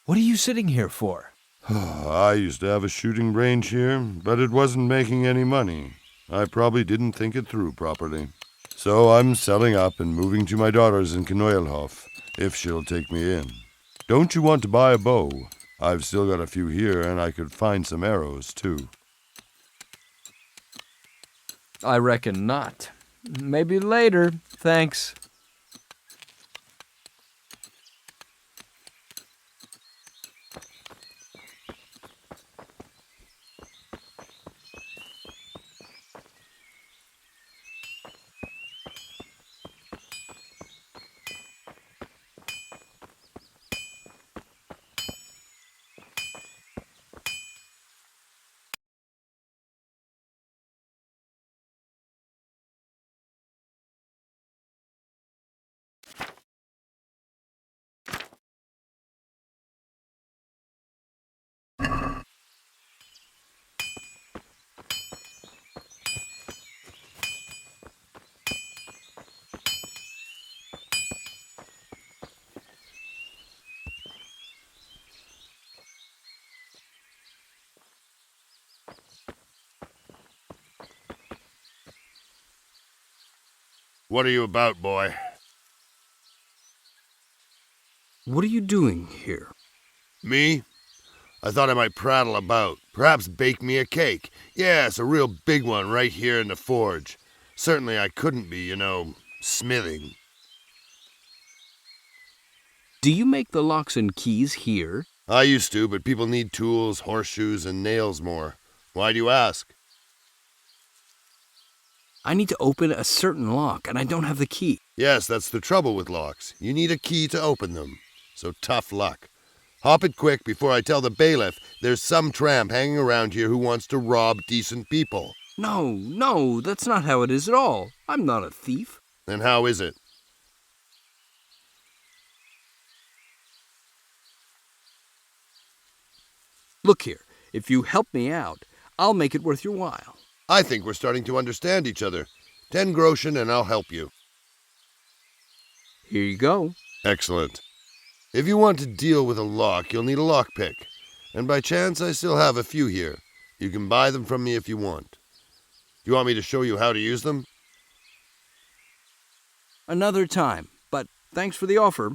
What are you sitting here for? I used to have a shooting range here, but it wasn't making any money. I probably didn't think it through properly. So I'm selling up and moving to my daughter's in Knoelhof, if she'll take me in. Don't you want to buy a bow? I've still got a few here, and I could find some arrows, too. I reckon not. Maybe later, thanks. What are you about, boy? What are you doing here? Me? I thought I might prattle about. Perhaps bake me a cake. Yes, a real big one right here in the forge. Certainly I couldn't be, smithing. Do you make the locks and keys here? I used to, but people need tools, horseshoes, and nails more. Why do you ask? I need to open a certain lock, and I don't have the key. Yes, that's the trouble with locks. You need a key to open them. So tough luck. Hop it quick before I tell the bailiff there's some tramp hanging around here who wants to rob decent people. No, that's not how it is at all. I'm not a thief. Then how is it? Look here, if you help me out, I'll make it worth your while. I think we're starting to understand each other. 10 groschen and I'll help you. Here you go. Excellent. If you want to deal with a lock, you'll need a lockpick. And by chance, I still have a few here. You can buy them from me if you want. Do you want me to show you how to use them? Another time, but thanks for the offer.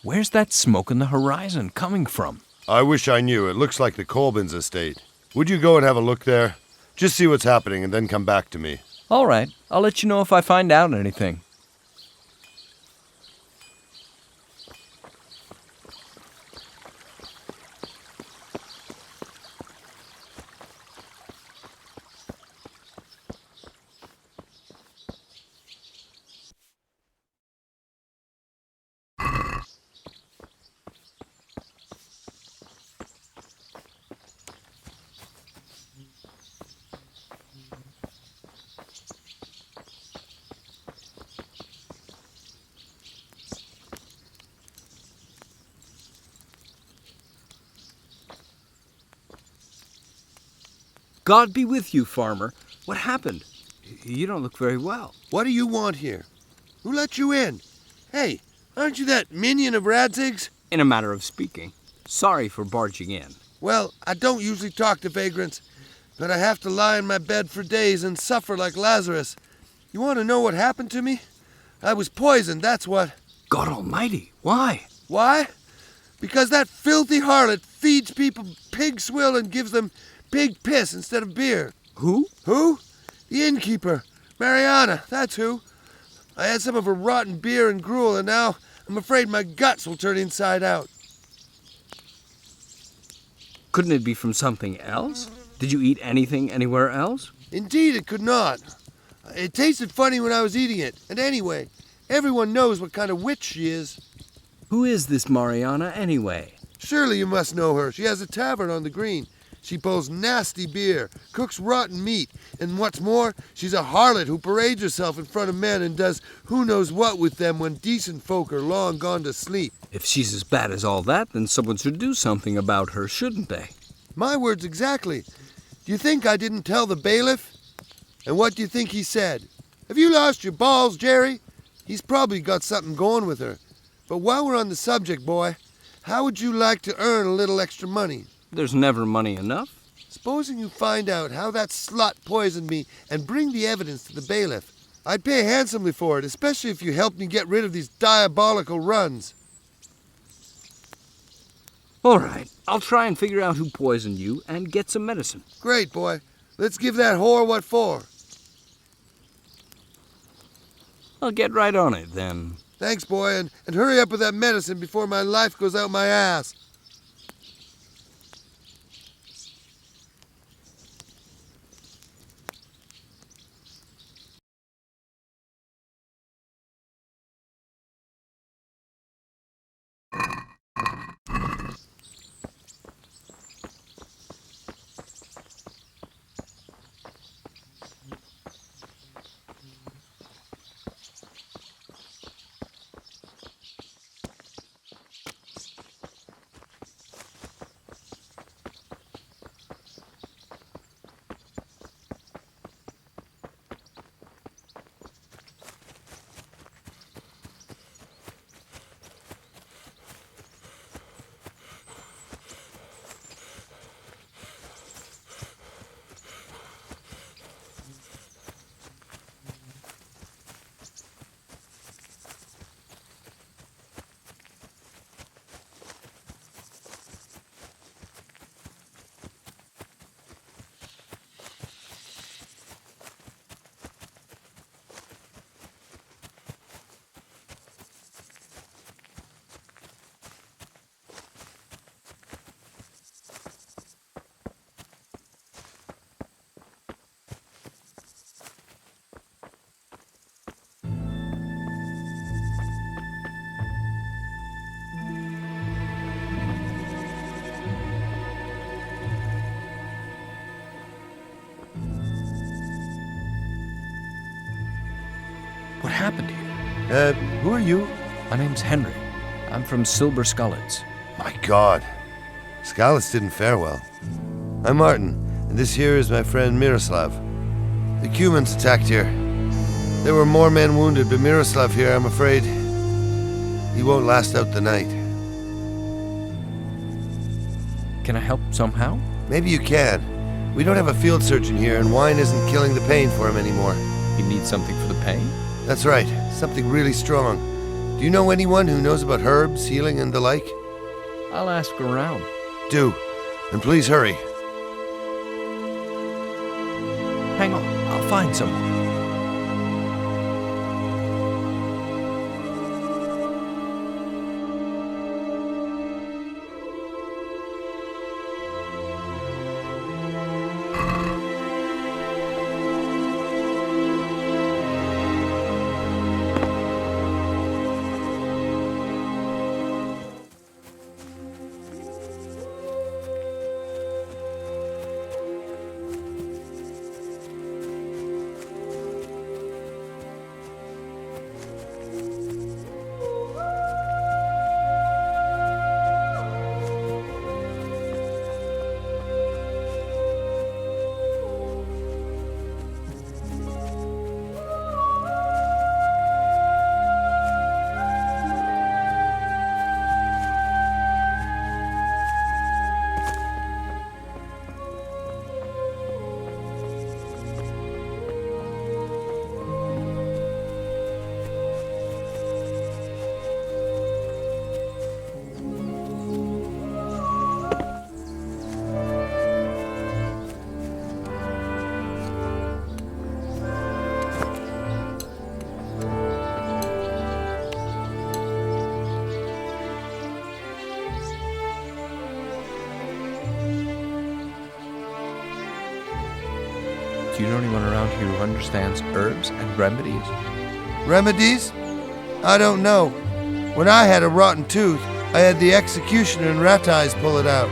Where's that smoke in the horizon coming from? I wish I knew. It looks like the Colbins estate. Would you go and have a look there? Just see what's happening and then come back to me. All right, I'll let you know if I find out anything. God be with you, farmer. What happened? You don't look very well. What do you want here? Who let you in? Hey, aren't you that minion of Radzig's? In a matter of speaking. Sorry for barging in. Well, I don't usually talk to vagrants, but I have to lie in my bed for days and suffer like Lazarus. You want to know what happened to me? I was poisoned, that's what. God almighty, why? Why? Because that filthy harlot feeds people pig swill and gives them pig piss instead of beer. Who? Who? The innkeeper. Mariana, that's who. I had some of her rotten beer and gruel, and now I'm afraid my guts will turn inside out. Couldn't it be from something else? Did you eat anything anywhere else? Indeed, it could not. It tasted funny when I was eating it. And anyway, everyone knows what kind of witch she is. Who is this Mariana anyway? Surely you must know her. She has a tavern on the green. She pulls nasty beer, cooks rotten meat, and what's more, she's a harlot who parades herself in front of men and does who knows what with them when decent folk are long gone to sleep. If she's as bad as all that, then someone should do something about her, shouldn't they? My words exactly. Do you think I didn't tell the bailiff? And what do you think he said? Have you lost your balls, Jerry? He's probably got something going with her. But while we're on the subject, boy, how would you like to earn a little extra money? There's never money enough. Supposing you find out how that slut poisoned me and bring the evidence to the bailiff. I'd pay handsomely for it, especially if you helped me get rid of these diabolical runs. All right, I'll try and figure out who poisoned you and get some medicine. Great, boy. Let's give that whore what for. I'll get right on it then. Thanks, boy, and hurry up with that medicine before my life goes out my ass. What happened here? Who are you? My name's Henry. I'm from Silver Scullets. My God. Scallis didn't fare well. I'm Martin, and this here is my friend Miroslav. The Cumans attacked here. There were more men wounded, but Miroslav here, I'm afraid, he won't last out the night. Can I help somehow? Maybe you can. We don't have a field surgeon here, and wine isn't killing the pain for him anymore. You need something for the pain? That's right, something really strong. Do you know anyone who knows about herbs, healing, and the like? I'll ask around. Do, and please hurry. Hang on, I'll find someone. Do you know anyone around here who understands herbs and remedies? Remedies? I don't know. When I had a rotten tooth, I had the executioner and rat eyes pull it out.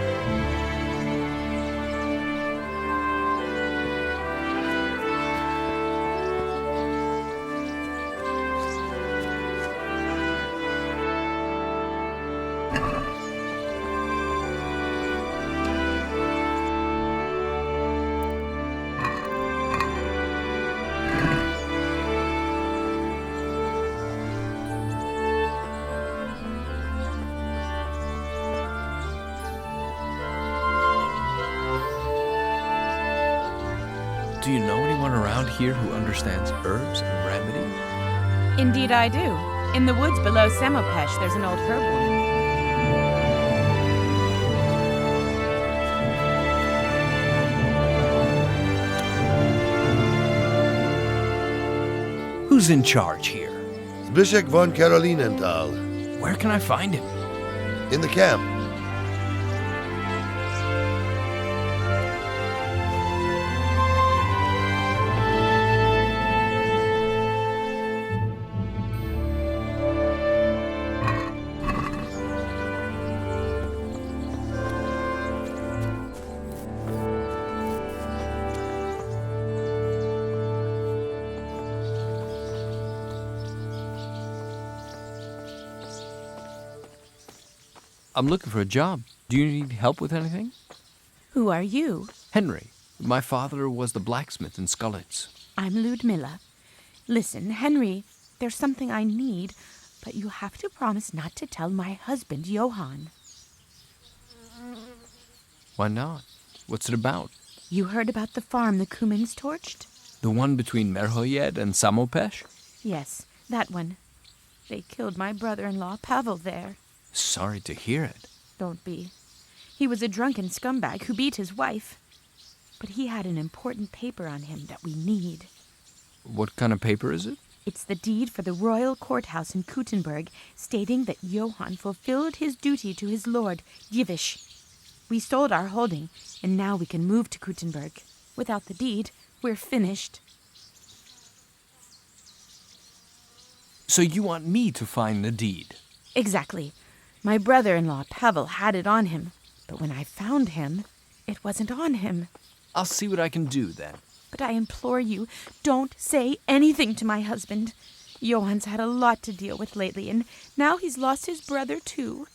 Do you know anyone around here who understands herbs and remedies? Indeed I do. In the woods below Samopesh, there's an old herb woman. Who's in charge here? Zbyszek von Karolinenthal. Where can I find him? In the camp. I'm looking for a job. Do you need help with anything? Who are you? Henry. My father was the blacksmith in Skulitz. I'm Ludmilla. Listen, Henry, there's something I need, but you have to promise not to tell my husband, Johann. Why not? What's it about? You heard about the farm the Cumins torched? The one between Merhoyed and Samopesh? Yes, that one. They killed my brother-in-law, Pavel, there. Sorry to hear it. Don't be. He was a drunken scumbag who beat his wife. But he had an important paper on him that we need. What kind of paper is it? It's the deed for the royal courthouse in Kuttenberg, stating that Johann fulfilled his duty to his lord, Divish. We sold our holding, and now we can move to Kuttenberg. Without the deed, we're finished. So you want me to find the deed? Exactly. My brother-in-law, Pavel, had it on him. But when I found him, it wasn't on him. I'll see what I can do then. But I implore you, don't say anything to my husband. Johann's had a lot to deal with lately, and now he's lost his brother, too.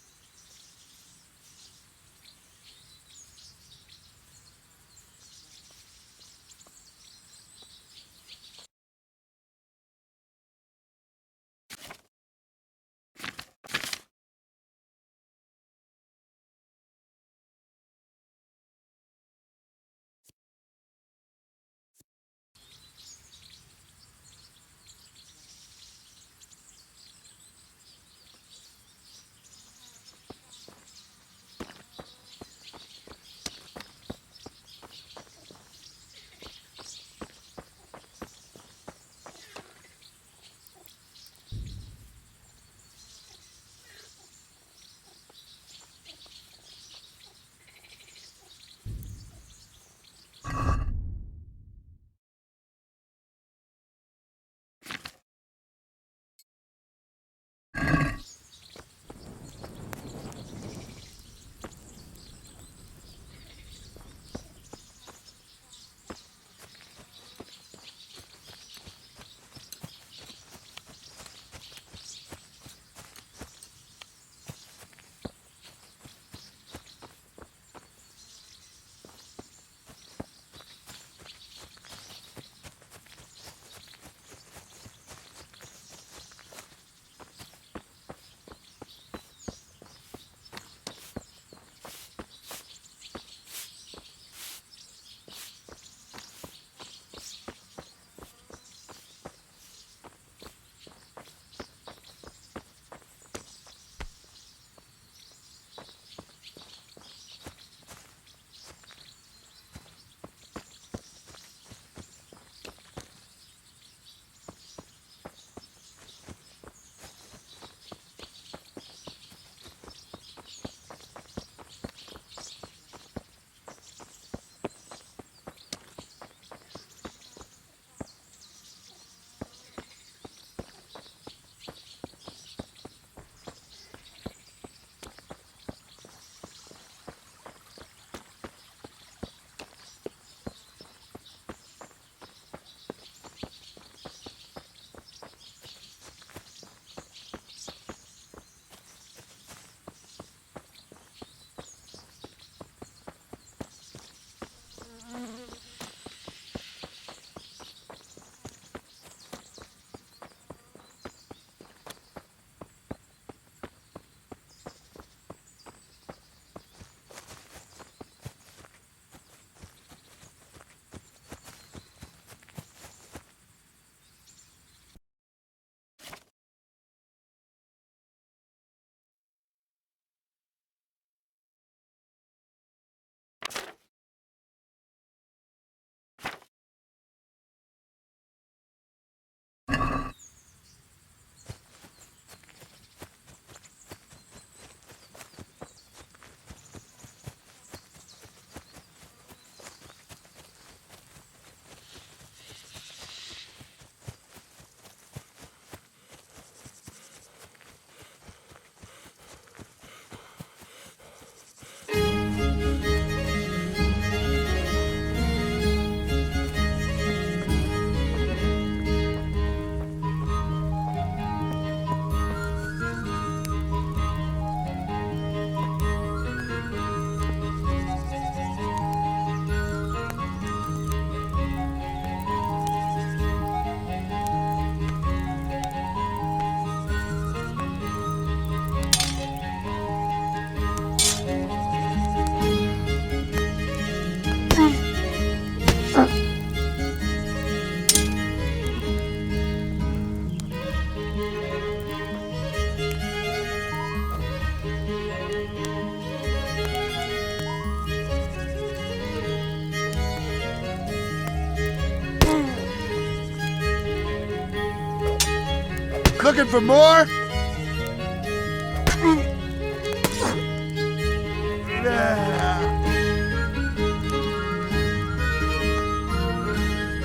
Looking for more?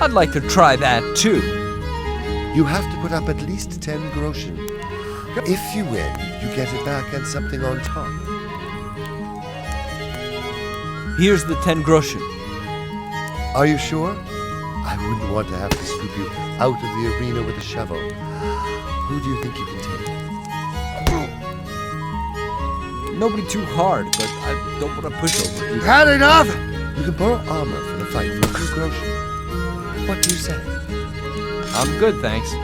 I'd like to try that too. You have to put up at least 10 groschen. If you win, you get it back and something on top. Here's the 10 groschen. Are you sure? I wouldn't want to have to scoop you out of the arena with a shovel. Who do you think you can take? Nobody too hard, but I don't want to push over you. Had enough? You can borrow armor for the fight for 2 groschen. What do you say? I'm good, thanks.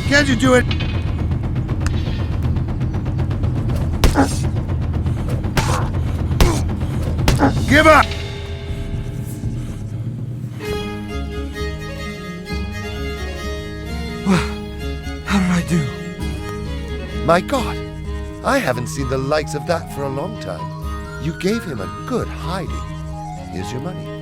Can't you do it? Give up! How did I do? My God, I haven't seen the likes of that for a long time. You gave him a good hiding. Here's your money.